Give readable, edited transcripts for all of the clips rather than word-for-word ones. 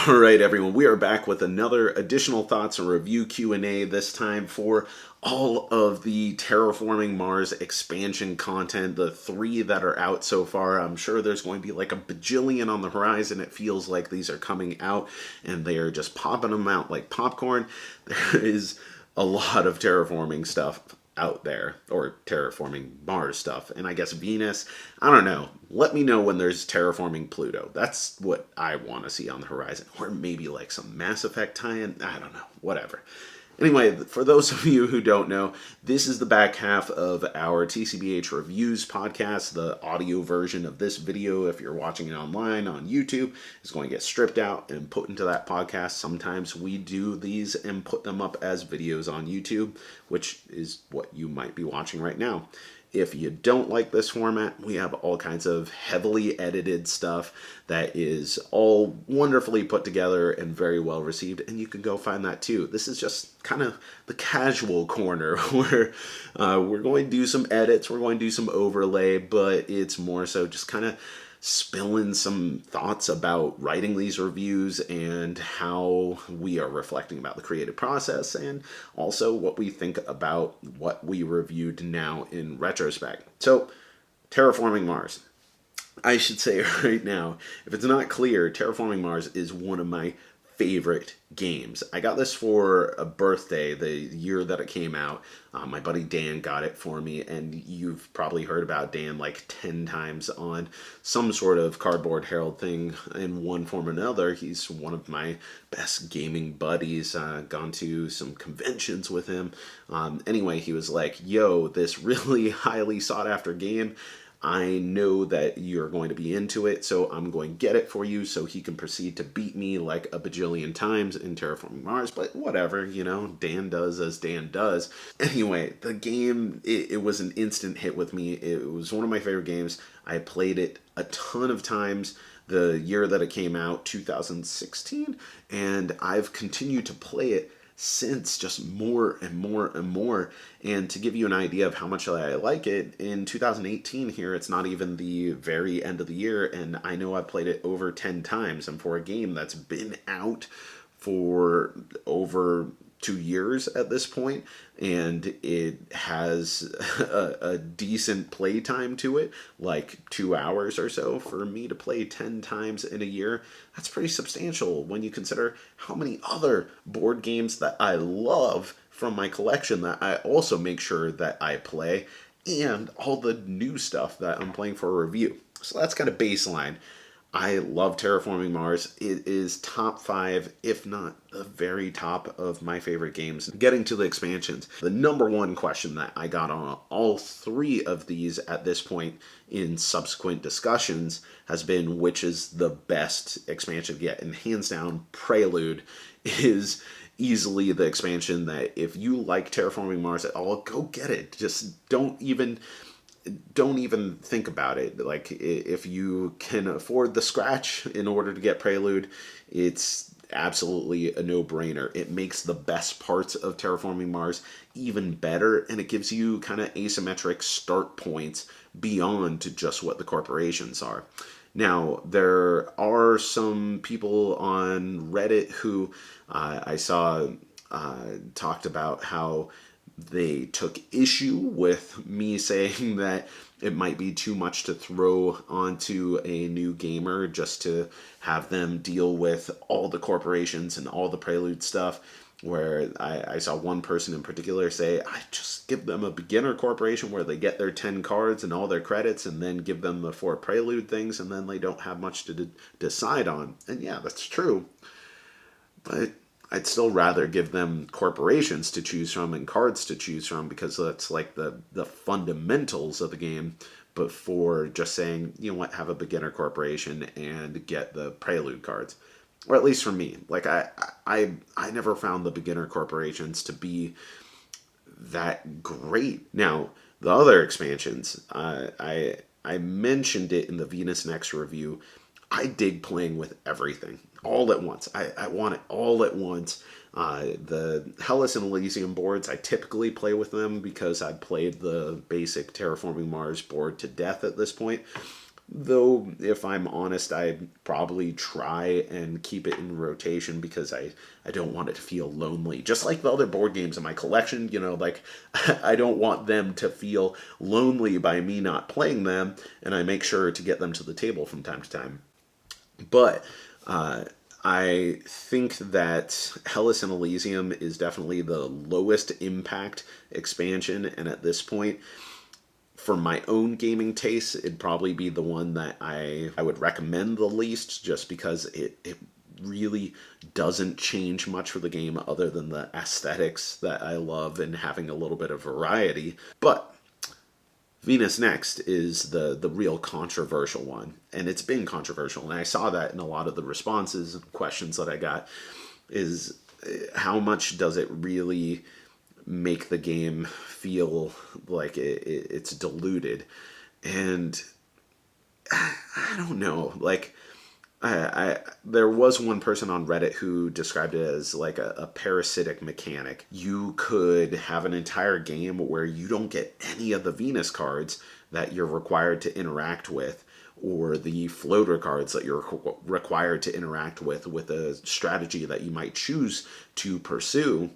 All right, everyone, we are back with another additional thoughts and review Q&A, this time for all of the Terraforming Mars expansion content, the 3 that are out so far. I'm sure there's going to be like a bajillion on the horizon. It feels like these are coming out and they are just popping them out like popcorn. There is a lot of terraforming stuff out there, or terraforming Mars stuff, and I guess Venus. I don't know. Let me know when there's terraforming Pluto. That's what I want to see on the horizon, or maybe like some Mass Effect tie-in. I don't know. Whatever. Anyway, for those of you who don't know, this is the back half of our TCBH Reviews podcast. The audio version of this video, if you're watching it online on YouTube, is going to get stripped out and put into that podcast. Sometimes we do these and put them up as videos on YouTube, which is what you might be watching right now. If you don't like this format, we have all kinds of heavily edited stuff that is all wonderfully put together and very well received, and you can go find that too. This is just kind of the casual corner where we're going to do some edits, we're going to do some overlay, but it's more so just kind of spilling some thoughts about writing these reviews and how we are reflecting about the creative process, and also what we think about what we reviewed now in retrospect. So, Terraforming Mars. I should say right now, if it's not clear, Terraforming Mars is one of my favorite games. I got this for a birthday the year that it came out. My buddy Dan got it for me, and you've probably heard about Dan like 10 times on some sort of Cardboard Herald thing in one form or another. He's one of my best gaming buddies. Gone to some conventions with him. Anyway, he was like, yo, this really highly sought after game, I know that you're going to be into it, so I'm going to get it for you so he can proceed to beat me like a bajillion times in Terraforming Mars, but whatever, you know, Dan does as Dan does. Anyway, the game, it was an instant hit with me. It was one of my favorite games. I played it a ton of times the year that it came out, 2016, and I've continued to play it since, just more and more and more. And to give you an idea of how much I like it, in 2018 here, it's not even the very end of the year, and I know I've played it over 10 times. And for a game that's been out for over 2 years at this point, and it has a decent play time to it, like 2 hours or so, for me to play 10 times in a year, that's pretty substantial when you consider how many other board games that I love from my collection that I also make sure that I play, and all the new stuff that I'm playing for a review. So that's kind of baseline. I love Terraforming Mars. It is top 5, if not the very top of my favorite games. Getting to the expansions, the number one question that I got on all 3 of these at this point in subsequent discussions has been, which is the best expansion yet? And hands down, Prelude is easily the expansion that, if you like Terraforming Mars at all, go get it. Just don't even think about it. Like, if you can afford the scratch in order to get Prelude, it's absolutely a no-brainer. It makes the best parts of Terraforming Mars even better, and it gives you kind of asymmetric start points beyond just what the corporations are. Now, there are some people on Reddit who I saw talked about how they took issue with me saying that it might be too much to throw onto a new gamer just to have them deal with all the corporations and all the Prelude stuff, where I saw one person in particular say, I just give them a beginner corporation where they get their 10 cards and all their credits, and then give them the 4 Prelude things, and then they don't have much to decide on. And yeah, that's true. But I'd still rather give them corporations to choose from and cards to choose from, because that's like the fundamentals of the game, before just saying, you know what, have a beginner corporation and get the Prelude cards. Or at least for me. Like, I never found the beginner corporations to be that great. Now, the other expansions, I mentioned it in the Venus Next review. I dig playing with everything all at once. I want it all at once. The Hellas and Elysium boards, I typically play with them because I played the basic Terraforming Mars board to death at this point. Though, if I'm honest, I'd probably try and keep it in rotation because I don't want it to feel lonely. Just like the other board games in my collection, like I don't want them to feel lonely by me not playing them, and I make sure to get them to the table from time to time. But I think that Hellas and Elysium is definitely the lowest impact expansion, and at this point, for my own gaming taste, it'd probably be the one that I would recommend the least, just because it really doesn't change much for the game other than the aesthetics that I love and having a little bit of variety. But Venus Next is the real controversial one, and it's been controversial, and I saw that in a lot of the responses and questions that I got, is how much does it really make the game feel like it's diluted. And I don't know, like there was one person on Reddit who described it as like a parasitic mechanic. You could have an entire game where you don't get any of the Venus cards that you're required to interact with, or the floater cards that you're required to interact with a strategy that you might choose to pursue.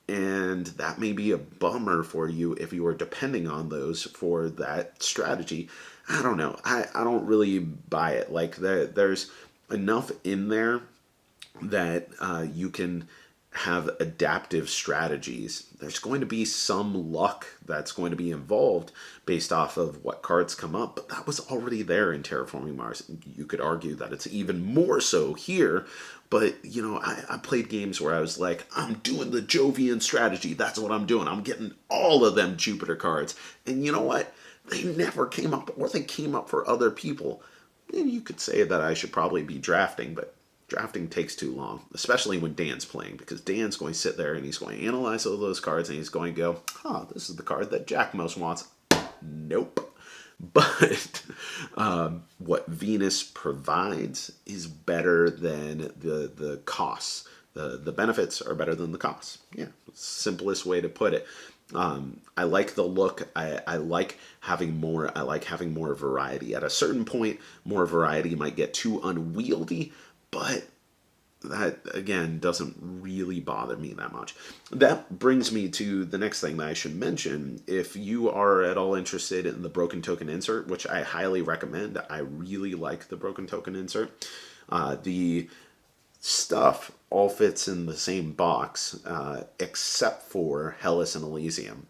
And that may be a bummer for you if you are depending on those for that strategy. I don't know. I don't really buy it. Like, there's enough in there that you can have adaptive strategies. There's going to be some luck that's going to be involved based off of what cards come up, but that was already there in Terraforming Mars. You could argue that it's even more so here, but I played games where I was like, I'm doing the Jovian strategy. That's what I'm doing. I'm getting all of them Jupiter cards. And you know what? They never came up, or they came up for other people. And you could say that I should probably be drafting, but drafting takes too long, especially when Dan's playing, because Dan's going to sit there and he's going to analyze all those cards and he's going to go, this is the card that Jack most wants. Nope. But what Venus provides is better than the costs. The benefits are better than the costs. Yeah, simplest way to put it. I like the look. I like having more. I like having more variety. At a certain point, more variety might get too unwieldy, but that, again, doesn't really bother me that much. That brings me to the next thing that I should mention. If you are at all interested in the broken token insert, which I highly recommend, I really like the broken token insert. The stuff all fits in the same box, except for Hellas and Elysium.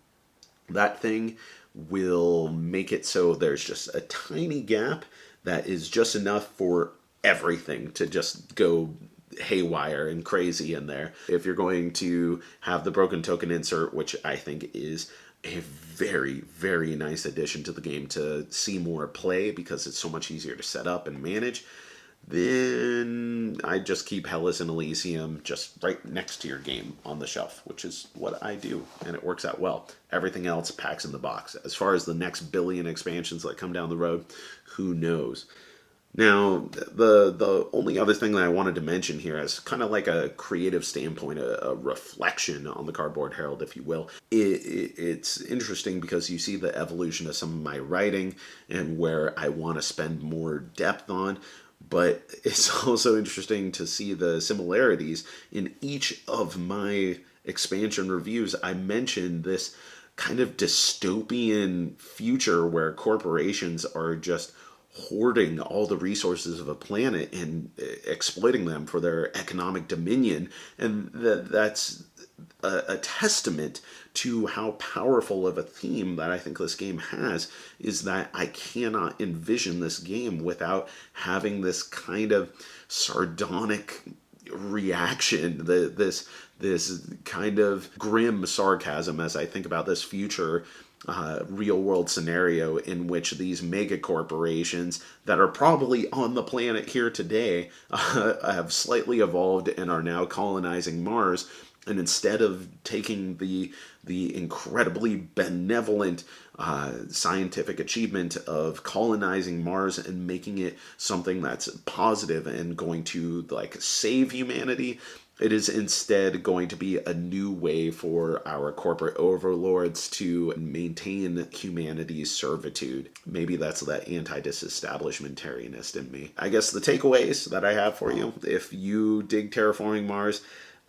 That thing will make it so there's just a tiny gap that is just enough for everything to just go haywire and crazy in there. If you're going to have the broken token insert, which I think is a very, very nice addition to the game to see more play because it's so much easier to set up and manage, then I just keep Hellas and Elysium just right next to your game on the shelf, which is what I do, and it works out well. Everything else packs in the box. As far as the next billion expansions that come down the road, who knows? Now, the only other thing that I wanted to mention here as kind of like a creative standpoint, a reflection on the Cardboard Herald, if you will, it's interesting because you see the evolution of some of my writing and where I want to spend more depth on, but it's also interesting to see the similarities in each of my expansion reviews. I mentioned this kind of dystopian future where corporations are just hoarding all the resources of a planet and exploiting them for their economic dominion. And that's a testament to how powerful of a theme that I think this game has, is that I cannot envision this game without having this kind of sardonic reaction, this kind of grim sarcasm as I think about this future real world scenario in which these mega corporations that are probably on the planet here today have slightly evolved and are now colonizing Mars, And instead of taking the incredibly benevolent scientific achievement of colonizing Mars and making it something that's positive and going to like save humanity, it is instead going to be a new way for our corporate overlords to maintain humanity's servitude. Maybe that's that anti-disestablishmentarianist in me. I guess the takeaways that I have for you, if you dig Terraforming Mars,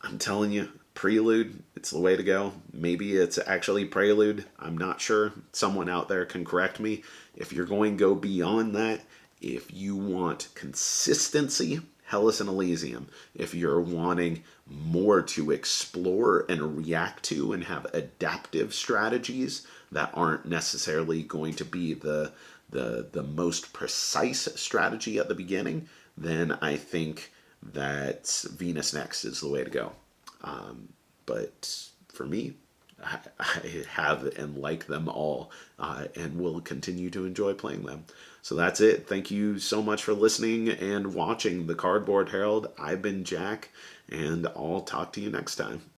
I'm telling you, Prelude, it's the way to go. Maybe it's actually Prelude. I'm not sure. Someone out there can correct me. If you're going to go beyond that, if you want consistency, Hellas and Elysium. If you're wanting more to explore and react to and have adaptive strategies that aren't necessarily going to be the most precise strategy at the beginning, then I think that Venus Next is the way to go. But for me, I have and like them all, and will continue to enjoy playing them. So that's it. Thank you so much for listening and watching the Cardboard Herald. I've been Jack, and I'll talk to you next time.